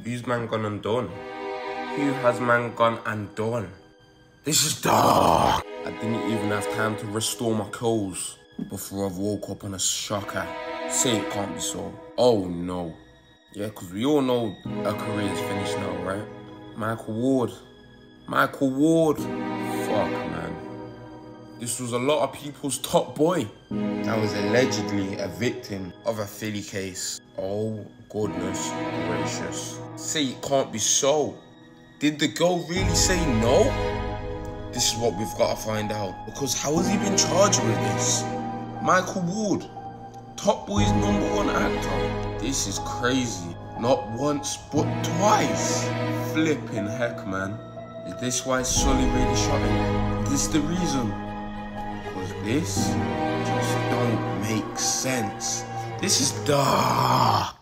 Who's man gone and done? Who has man gone and done? This is dark. I didn't even have time to restore my clothes before I woke up on a shocker. Say it can't be so. Oh no. Yeah, because we all know a career's finished now, right? Michael Ward. Michael Ward. Fuck, man. This was a lot of people's top boy. I was allegedly a victim of a Philly case. Oh, goodness gracious. Say it can't be so. Did the girl really say no? This is what we've got to find out. Because how has he been charged with this? Michael Ward, Top Boy's #1 actor. This is crazy. Not once, but twice. Flipping heck, man. Is this why Sully really shot him? Is this the reason? Because this just don't make sense. This is dark.